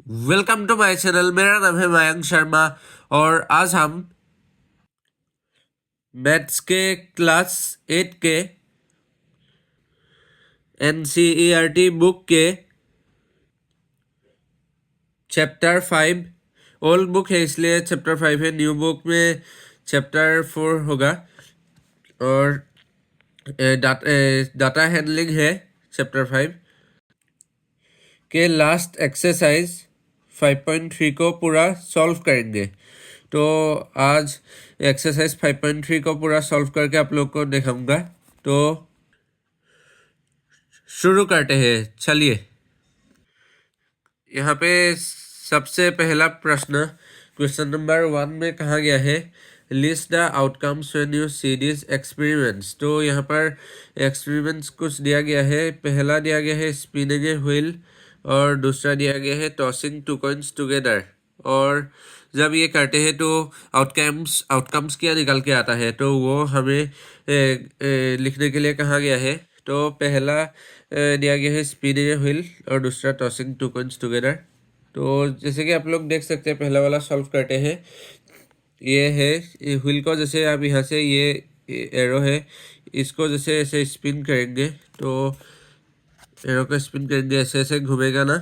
Welcome to my channel. मेरा नाम है मयंक शर्मा और आज हम मैथ्स के क्लास 8 के NCERT बुक के चैप्टर 5, ओल्ड बुक है इसलिए चैप्टर 5 है, न्यू बुक में चैप्टर 4 होगा और डाटा हैंडलिंग है चैप्टर 5 के लास्ट एक्सरसाइज 5.3 को पूरा सॉल्व करेंगे। तो आज एक्सरसाइज 5.3 को पूरा सॉल्व करके आप लोग को दिखाऊंगा। तो शुरू करते हैं, चलिए। यहाँ पे सबसे पहला प्रश्न क्वेश्चन नंबर 1 में कहा गया है list the outcomes when you see this experiments. तो यहाँ पर एक्सपेरिमेंट्स कुछ दिया गया है। पहला दिया गया है स्पिनिंग ए व्हील और दूसरा दिया गया है टॉसिंग टू कॉइन्स टुगेदर। और जब ये करते हैं तो आउटकम्स क्या निकल के आता है तो वो हमें लिखने के लिए कहा गया है। तो पहला दिया गया है स्पिनिंग ए व्हील और दूसरा टॉसिंग टू कॉइन्स टुगेदर। तो जैसे कि आप लोग देख सकते हैं, पहला वाला सॉल्व करते हैं। ये है व्हील को, जैसे आप यहाँ से ये एरो है, इसको जैसे ऐसे स्पिन करेंगे तो एरो को स्पिन करेंगे, ऐसे ऐसे घूमेगा ना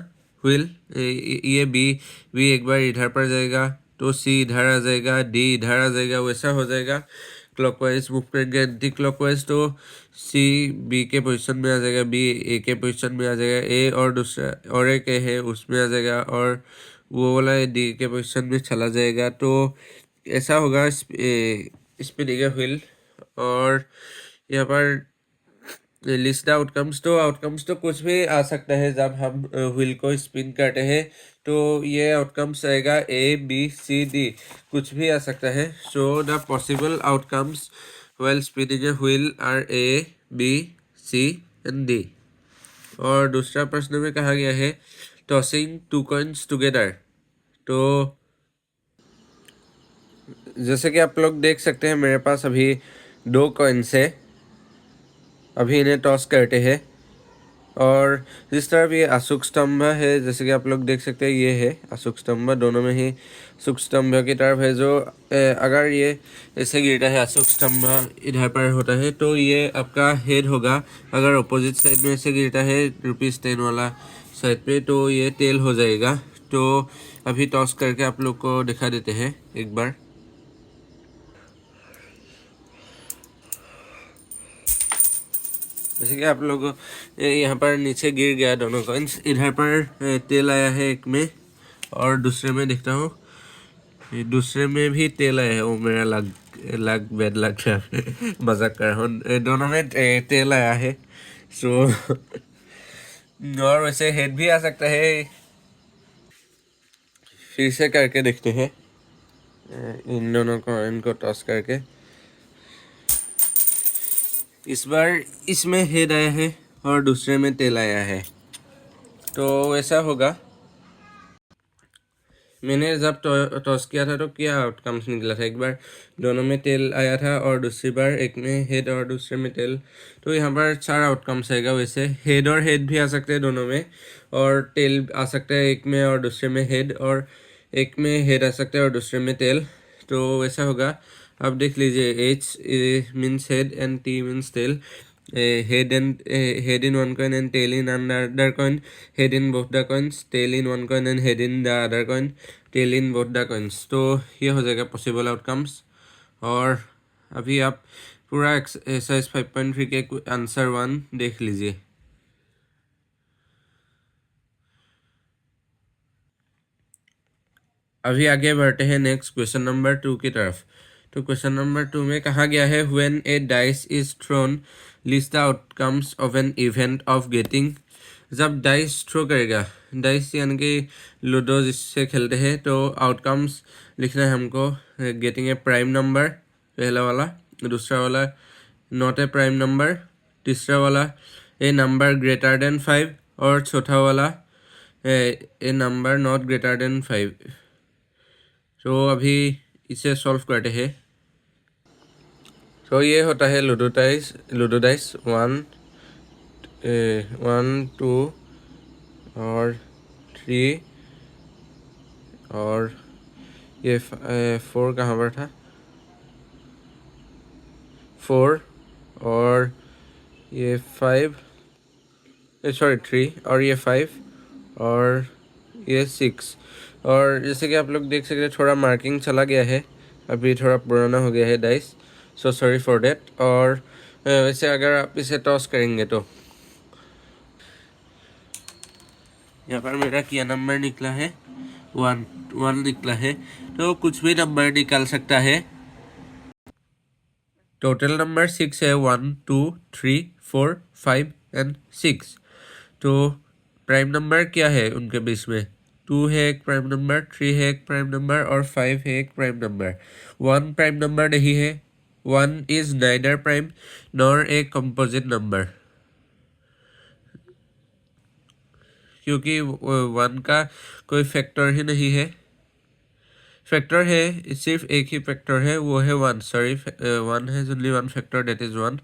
व्हील। ये बी एक बार इधर पर जाएगा तो सी इधर आ जाएगा, डी इधर आ जाएगा, वैसा हो जाएगा। क्लॉकवाइज मूव करेंगे एंटी क्लॉकवाइज तो सी बी के पोजीशन में आ जाएगा, बी ए के पोजीशन में आ जाएगा, ए और दूसरा और एक ए है उसमें आ जाएगा और वो वाला डी के पोजीशन में चला जाएगा। तो ऐसा होगा स्पिनिंग व्हील। और यहाँ पर लिस्ट आउटकम्स, तो आउटकम्स तो कुछ भी आ सकता है जब हम व्हील को स्पिन करते हैं। तो ये आउटकम्स आएगा ए बी सी डी, कुछ भी आ सकता है। So the possible outcomes while spinning a wheel are A B C and D. और दूसरा प्रश्न में कहा गया है टॉसिंग टू कॉइन्स टुगेदर। तो जैसे कि आप लोग देख सकते हैं, मेरे पास अभी 2 कॉइन्स है, अभी इन्हें टॉस करते हैं। और जिस तरफ ये अशोक स्तंभ है, जैसे कि आप लोग देख सकते हैं, ये है अशोक स्तंभ, दोनों में ही अशोक स्तंभ की तरफ है। जो अगर ये ऐसे गिरता है, अशोक स्तंभ इधर पर होता है तो ये आपका हेड होगा। अगर अपोजिट साइड में ऐसे गिरता है ₹10 वाला साइड पे तो ये टेल हो जाएगा। तो अभी टॉस करके आप लोग को दिखा देते हैं एक बार। जैसे कि आप लोग यहाँ पर नीचे गिर गया दोनों कॉइन्स, इधर पर तेल आया है एक में और दूसरे में देखता हूँ, दूसरे में भी तेल आया है। वो मेरा लग बैड लग रहा मजाक कर रहा हूँ, दोनों में तेल आया है। सो और वैसे हेड भी आ सकता है। फिर से करके देखते हैं इन दोनों कॉइन को टॉस करके। इस बार इसमें हेड आया है और दूसरे में टेल आया है, तो ऐसा होगा। मैंने जब टॉस किया था तो क्या आउटकम्स निकला था, एक बार दोनों में टेल आया था और दूसरी बार एक में हेड और दूसरे में टेल। तो यहाँ पर 4 आउटकम्स आएगा। वैसे हेड और हेड भी आ सकते हैं दोनों में, और टेल आ सकता है एक में और दूसरे में हेड, और एक में हेड आ सकता है और दूसरे में टेल। तो वैसा होगा। अब देख लीजिए, H means head and T means tail. Head in one coin and tail in another coin, head in both the coins, tail in one coin and head in the other coin, tail in both the coins। तो ये हो जाएगा possible outcomes. और अभी आप पूरा exercise 5.3 के answer 1 देख लीजिए। अभी आगे बढ़ते हैं नेक्स्ट क्वेश्चन नंबर 2 की तरफ। तो क्वेश्चन नंबर 2 में कहा गया है when A dice is throne list the outcomes of an event of getting. जब डाइस थ्रो करेगा, डाइस यानी कि लूडो जिससे खेलते हैं, तो आउटकम्स लिखना है हमको। गेटिंग ए प्राइम नंबर पहला वाला, दूसरा वाला नॉट ए प्राइम नंबर, तीसरा वाला ए नंबर ग्रेटर देन 5 और चौथा वाला ए नंबर नॉट ग्रेटर देन 5। तो अभी इसे सॉल्व करते हैं। तो ये होता है लूडो डाइस 1 2 और 3 और ये 4 कहाँ पर था, 4 और ये 5, सॉरी 3 और ये 5 और ये 6। और जैसे कि आप लोग देख सकते हैं थोड़ा मार्किंग चला गया है, अभी थोड़ा पुराना हो गया है dice, so sorry for that. और वैसे अगर आप इसे टॉस करेंगे तो यहाँ पर मेरा क्या नंबर निकला है, 1 निकला है। तो कुछ भी नंबर निकाल सकता है। टोटल नंबर 6 है, 1 2 3 4 5 एंड 6। तो प्राइम नंबर क्या है उनके बीच में, 2 है एक प्राइम नंबर, 3 है एक प्राइम नंबर और 5 है एक प्राइम नंबर। 1 प्राइम नंबर नहीं है, 1 is neither prime nor a composite number, क्योंकि 1 का कोई फैक्टर ही नहीं है। फैक्टर है, सिर्फ एक ही फैक्टर है, वो है 1, सॉरी 1 है ओनली 1 फैक्टर, दैट इज 1।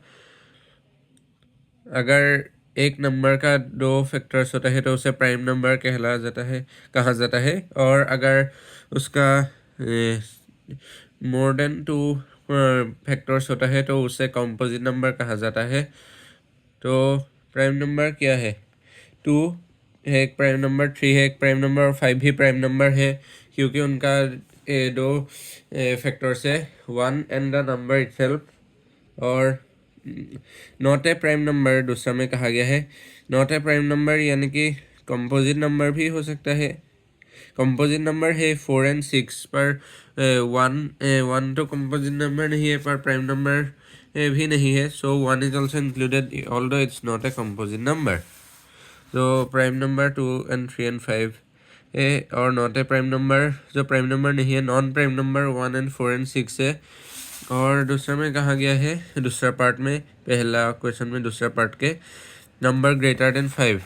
अगर एक नंबर का 2 फैक्टर्स होता है तो उसे प्राइम नंबर कहा जाता है। और अगर उसका मोर देन 2 फैक्टर्स होता है तो उसे कंपोजिट नंबर कहा जाता है। तो प्राइम नंबर क्या है, 2 है एक प्राइम नंबर, 3 है एक प्राइम नंबर और 5 भी प्राइम नंबर है, क्योंकि उनका 2 फैक्टर्स है, 1 एंड द नंबर इटसेल्फ। और नॉट ए प्राइम नंबर दूसरा में कहा गया है। नॉट ए प्राइम नंबर यानी कि कंपोजिट नंबर भी हो सकता है। कंपोजिट नंबर है 4 एंड 6, पर 1 तो कंपोजिट नंबर नहीं है, पर प्राइम नंबर भी नहीं है। सो 1 is also included although it's not a composite number. तो प्राइम नंबर 2 एंड 3 एंड 5 है, और नॉट ए प्राइम नंबर जो प्राइम नंबर नहीं है, non prime number 1 and 4 and 6 है। और दूसरा में कहा गया है, दूसरा पार्ट में, पहला क्वेश्चन में दूसरा पार्ट के, नंबर ग्रेटर देन 5।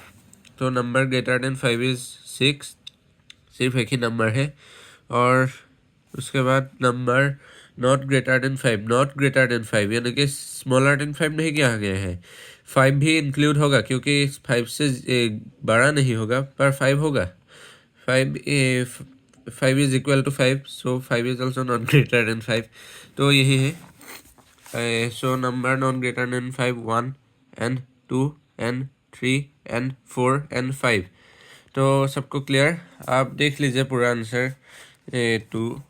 तो नंबर ग्रेटर देन 5 इज 6, सिर्फ एक ही नंबर है। और उसके बाद number not greater than 5, not greater than 5 यानी कि स्मॉलर देन 5 नहीं कहा गया है। 5 भी इंक्लूड होगा, क्योंकि 5 से बड़ा नहीं होगा, पर 5 होगा। 5 is equal to 5, so 5 is also not greater than 5। तो यही है। So number not greater than 5, 1 and 2 and 3 and 4 and 5। तो सबको क्लियर, आप देख लीजिए पूरा आंसर 2।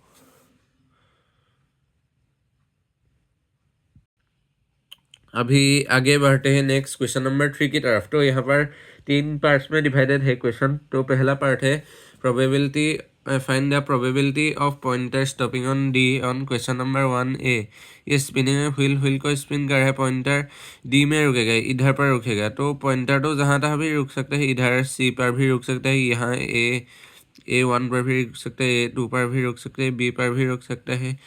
अभी आगे बढ़ते हैं नेक्स्ट क्वेश्चन नंबर 3 की तरफ। तो यहाँ पर 3 पार्ट्स में डिवाइडेड है क्वेश्चन। तो पहला पार्ट है probability, find the probability of pointer stopping on D on question number 1A। ये स्पिनिंग व्हील को स्पिन कर रहा है, पॉइंटर डी में रुकेगा, इधर पर रुकेगा। तो पॉइंटर तो जहाँ तहाँ भी रुक सकता है, इधर सी पर भी रुक सकता है, यहाँ A1 पर भी रुक सकता है, A2 पर भी रुक सकते हैं, B पर भी रुक सकता है।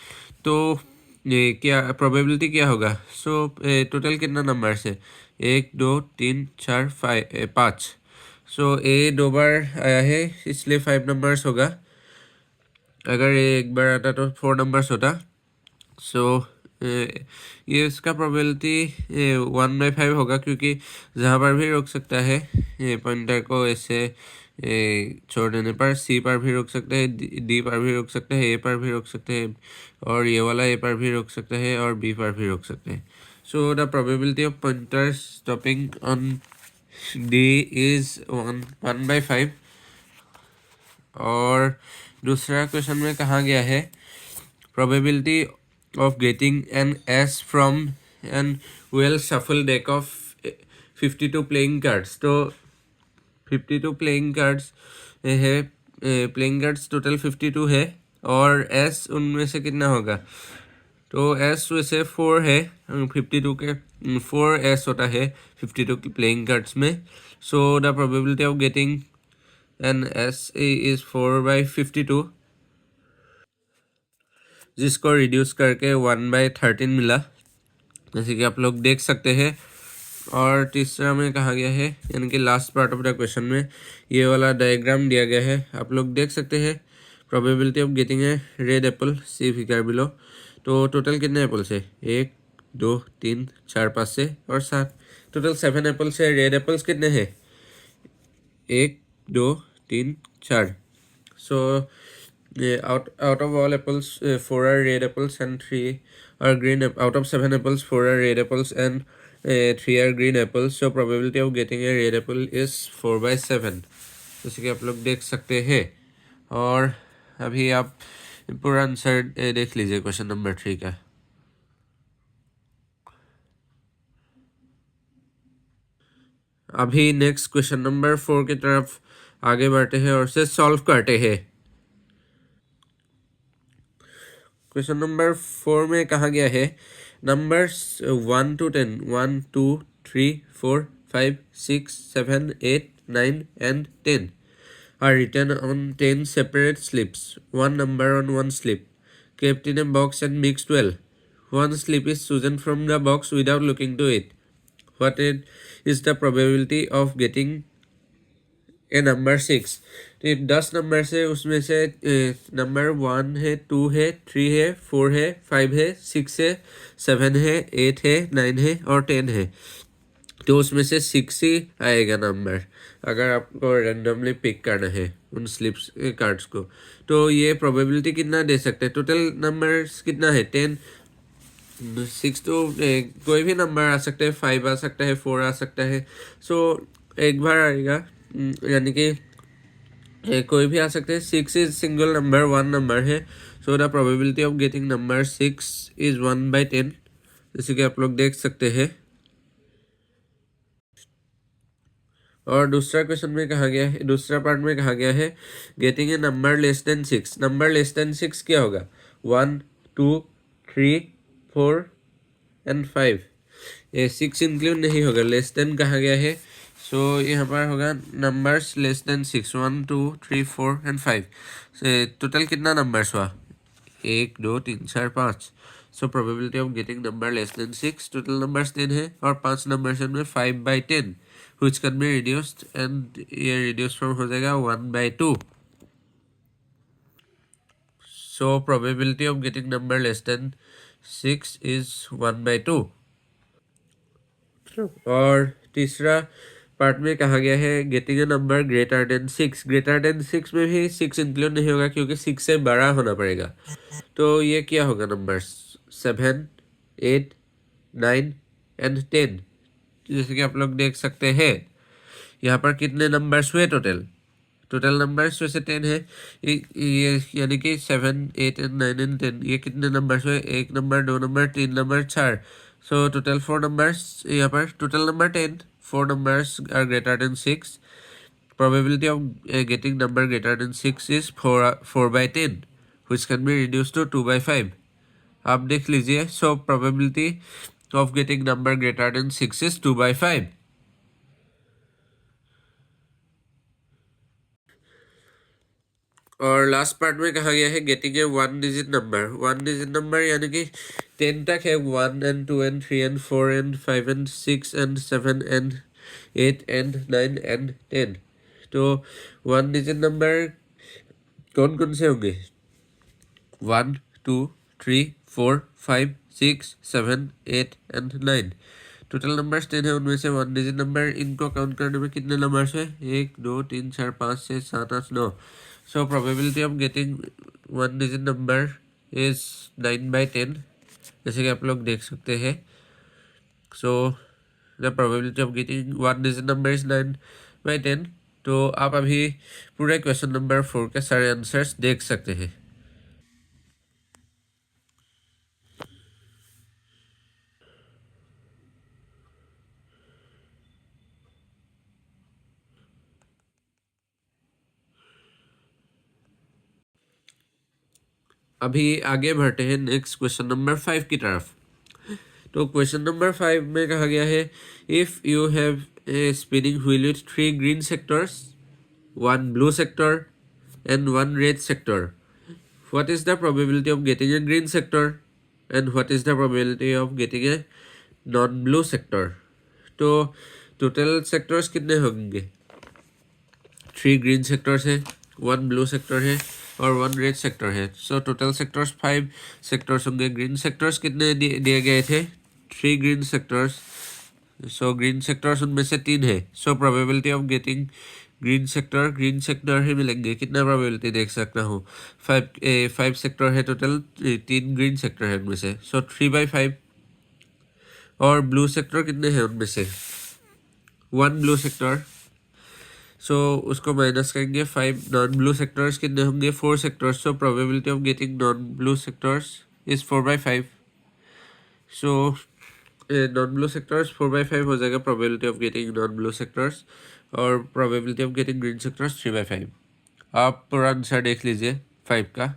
तो ये क्या प्रोबेबिलिटी क्या होगा, सो टोटल कितना नंबर्स है, 1 2 3 4 5। सो A 2 बार आया है, इसलिए 5 नंबर्स होगा। अगर ये एक बार आता तो 4 नंबर्स होता। सो ये इसका प्रोबेबिलिटी 1/5 होगा, क्योंकि जहाँ पर भी रोक सकता है ये पॉइंटर को ऐसे छोड़ देने पर, सी पर भी रोक सकते हैं, डी पर भी रोक सकते हैं, ए पर भी रोक सकते हैं, और ये वाला ए पर भी रोक सकते हैं, और बी पर भी रोक सकते हैं। So the probability of pointer stopping on D is 1/5। और दूसरा क्वेश्चन में कहा गया है probability of getting an S from an well shuffled deck of 52 playing cards। तो 52 प्लेइंग कार्ड्स है, प्लेइंग कार्ड्स टोटल 52 है, और S उनमें से कितना होगा। तो S वैसे 4 है, 52 के 4 S होता है 52 की प्लेइंग कार्ड्स में। So the probability of getting an S is 4/52, जिसको रिड्यूस करके 1/13 मिला, जैसे कि आप लोग देख सकते हैं। और तीसरा में कहा गया है, यानी कि last part of the question में ये वाला डायग्राम दिया गया है, आप लोग देख सकते हैं। Probability of getting a red apple, see figure below. तो टोटल कितने एप्पल्स है, 1 2 3 4 5 6 और 7, टोटल 7 एप्पल्स है। रेड एप्पल्स कितने हैं, 1 2 3 4। सो out of all apples, 4 are red apples and 3 are green. Out of 7 apples, 4 are red apples and 3 are green apples. So probability of getting a red apple is 4/7, जैसे कि आप लोग देख सकते हैं। और अभी आप पूरा आंसर देख लीजिए क्वेश्चन नंबर 3 का। अभी नेक्स्ट क्वेश्चन नंबर 4 की तरफ आगे बढ़ते हैं और से सॉल्व करते हैं। क्वेश्चन नंबर 4 में कहा गया है numbers 1 to 10, 1 2 3 4 5 6 7 8 9 and 10 are written on 10 separate slips, one number on one slip, kept in a box and mixed well. One slip is chosen from the box without looking to it. What is the probability of getting A number 6? तो ये 10 number से उसमें से number 1 है, 2 है, 3 है, 4 है, 5 है, 6 है, 7 है, 8 है, 9 है और 10 है। तो उसमें से 6 ही आएगा नंबर अगर आपको रेंडमली पिक करना है उन स्लिप्स कार्ड्स को। तो ये प्रोबेबिलिटी कितना दे सकते हैं? टोटल नंबर्स कितना है? 10, 6 तो कोई भी नंबर आ सकता है, 5 आ सकता है, 4 आ सकता है। सो एक बार आएगा, यानी कि कोई भी आ सकते हैं। 6 इज सिंगल नंबर, 1 नंबर है। So the probability of getting number 6 is 1/10, जैसे कि आप लोग देख सकते हैं। और दूसरा क्वेश्चन में कहा गया है, दूसरा पार्ट में कहा गया है getting a number less than 6। Number less than 6 क्या होगा? 1 2 3 4 एंड 5। ये 6 इंक्लूड नहीं होगा, लेस देन कहा गया है। सो यहाँ पर होगा numbers less than 6, 1 2 3 4 and 5। Total कितना नंबर्स हुआ? 1 2 3 4 5। सो probability of getting number less than 6, total numbers 10 है और 5 नंबर्स में 5/10 which can be reduced, and ये reduce from हो जाएगा 1/2. So probability of getting number less than 6 is 1/2. और तीसरा पार्ट में कहा गया है getting a number greater than 6। Greater than 6 में भी 6 इंक्लूड नहीं होगा क्योंकि 6 से बड़ा होना पड़ेगा। तो ये क्या होगा? नंबर 7 8 9 एंड 10, जैसे कि आप लोग देख सकते हैं। यहाँ पर कितने नंबर्स हुए? टोटल नंबर्स वैसे 10 है, ये यानी कि 7 8 एंड 9 एंड 10। ये कितने नंबर्स हुए? 1 number, 2 number, 3 number, 4। So total 4 numbers. यहाँ पर total number 10, 4 numbers are greater than 6। Probability of getting number greater than 6 is 4/10 which can be reduced to 2/5. आप देख लीजिए। सो probability of getting number greater than 6 is 2/5। और last part में कहा गया है getting a 1 digit number. 1 digit number यानी कि 10 तक है, 1 and 2 and 3 and 4 and 5 and 6 and 7 and 8 and 9 and 10। तो 1 डिजिट नंबर कौन कौन से होंगे? 1 2 3 4 5 6 7 8 and 9। टोटल नंबर्स 10 है, उनमें से 1 डिजिट नंबर। इनको काउंट करने में कितने नंबर्स है? 1 2 3 4 5 6 7 8 9। So probability of getting 1 digit number is 9/10, जैसे कि आप लोग देख सकते हैं। So the probability of getting 1 digit number is 9/10। तो आप अभी पूरे क्वेश्चन नंबर 4 के सारे आंसर्स देख सकते हैं। अभी आगे बढ़ते हैं नेक्स्ट क्वेश्चन नंबर 5 की तरफ। तो क्वेश्चन नंबर 5 में कहा गया है if you have a spinning wheel with 3 green sectors, 1 blue sector and 1 red sector, what is the probability of getting A green sector and what is the probability of getting a non blue sector? तो total sectors कितने होंगे? 3 green sectors है, 1 blue sector है और 1 red sector है। So total sectors 5 sectors होंगे। Green sectors कितने दिए गए थे? 3 green sectors. So green sectors उनमें से 3 है। So probability of getting green sector ही मिलेंगे। कितना प्रोबेबिलिटी देख सकता हूँ, 5 सेक्टर है टोटल, 3 ग्रीन सेक्टर है उनमें से, सो 3/5। और ब्लू सेक्टर कितने हैं उनमें से, 1 ब्लू सेक्टर, सो उसको माइनस करेंगे। 5 नॉन ब्लू सेक्टर्स कितने होंगे, 4 sectors, so probability of getting non blue sectors is 4/5। So non blue sectors 4/5 हो जाएगा probability of getting non blue sectors, और probability of getting green sectors 3/5। आप पूरा आंसर देख लीजिए 5 का।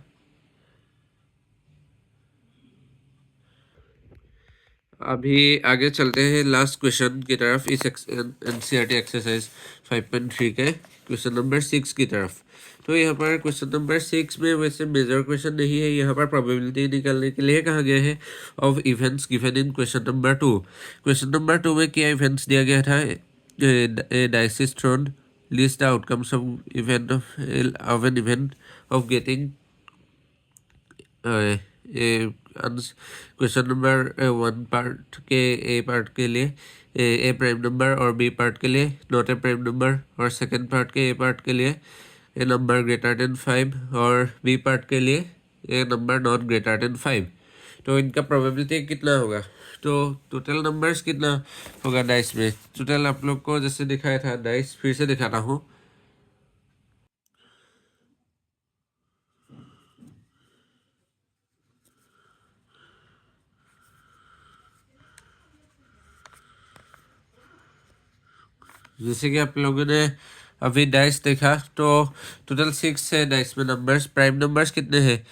अभी आगे चलते हैं लास्ट क्वेश्चन की तरफ इस एनसीईआरटी एक्सरसाइज 5.3 के क्वेश्चन नंबर 6 की तरफ। तो यहाँ पर क्वेश्चन नंबर 6 में वैसे मेजर क्वेश्चन नहीं है, यहाँ पर प्रोबेबिलिटी निकालने के लिए कहा गया है of events given in question number 2। Question number 2 में क्या इवेंट्स दिया गया था, dice is throne, list the outcomes of an event of getting question number 1 part के ए पार्ट के लिए ए प्राइम नंबर और बी पार्ट के लिए नॉट ए प्राइम नंबर, और सेकेंड पार्ट के ए पार्ट के लिए ए नंबर ग्रेटर देन 5 और बी पार्ट के लिए ए नंबर नॉट ग्रेटर देन 5। तो इनका प्रोबेबिलिटी कितना होगा, तो टोटल नंबर्स कितना होगा डाइस में। टोटल आप लोग को जैसे दिखाया था डाइस, फिर से दिखाता हूँ। जैसे कि आप लोगों ने अभी डाइस देखा, तो टोटल 6 है डाइस में नंबर्स। प्राइम नंबर्स कितने हैं,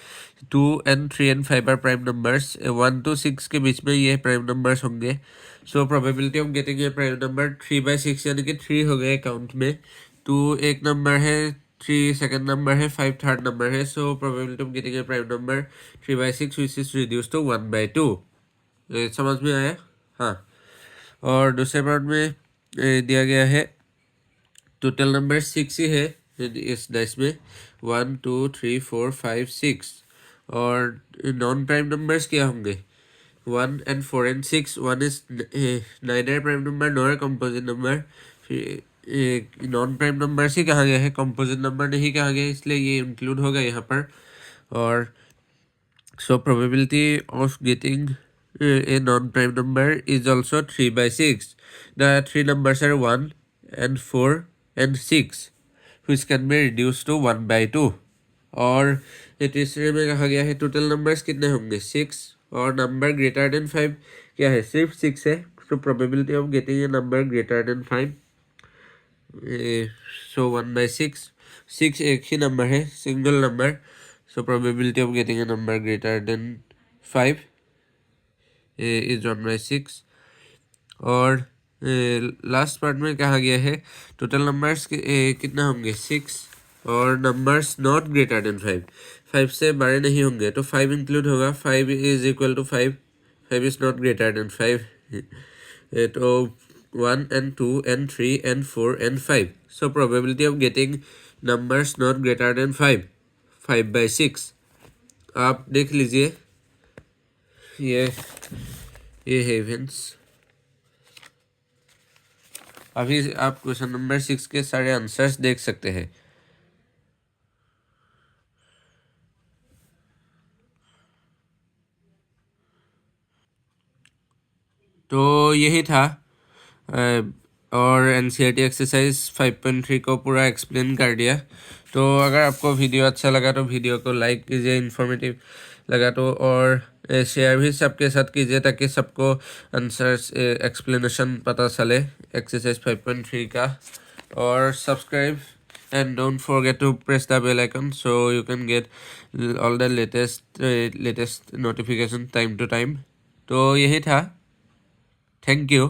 2 and 3 and 5 are prime numbers. 1 to 6 के बीच में ये प्राइम नंबर्स होंगे। सो probability of getting a prime number 3/6, यानी कि 3 हो गए काउंट में। 2 एक नंबर है, 3 सेकेंड नंबर है, 5 थर्ड नंबर है। So probability of getting a prime number 3/6 which is reduce to 1/2। समझ में आया। हाँ, और दूसरे पार्ट में दिया गया है टोटल नंबर 6 ही है इस डाइस में, 1 2 3 4 5 6। और नॉन प्राइम नंबर्स क्या होंगे, 1 and 4 and 6। 1 is neither prime number nor composite number. Non prime numbers ही कहा गया है, कंपोजिट नंबर नहीं कहा गया, इसलिए ये इंक्लूड होगा यहाँ पर। और सो probability of getting a non-prime number is also 3/6. The 3 numbers are 1 and 4 and 6, which can be reduced to 1/2। और ये तीसरे में कहा गया है टोटल नंबर्स कितने होंगे, 6, और नंबर ग्रेटर देन 5 क्या है, सिर्फ 6 है। So probability of getting A number greater than 5, सो 1/6। 6 एक ही नंबर है, single number, so probability of getting A number greater than 5 is 1/6। और लास्ट पार्ट में कहा गया है टोटल नंबर्स कितना होंगे, 6, और नंबर्स नॉट ग्रेटर देन 5, 5 से बड़े नहीं होंगे, तो 5 इंक्लूड होगा। 5 is equal to 5, 5 is not greater than 5। तो 1 and 2 and 3 and 4 and 5। So probability of getting numbers not greater than 5, 5/6। आप देख लीजिए, ये है इवेंट्स। अभी आप क्वेश्चन नंबर 6 के सारे आंसर्स देख सकते हैं। तो यही था, और एनसीईआरटी एक्सरसाइज 5.3 को पूरा एक्सप्लेन कर दिया। तो अगर आपको वीडियो अच्छा लगा तो वीडियो को लाइक कीजिए, इन्फॉर्मेटिव लगा तो, और शेयर भी सबके साथ कीजिए ताकि सबको आंसर्स एक्सप्लेनेशन पता चले एक्सरसाइज 5.3 का। और subscribe and don't forget to press the bell icon so you can get all the latest notification time to time। तो यही था। Thank you.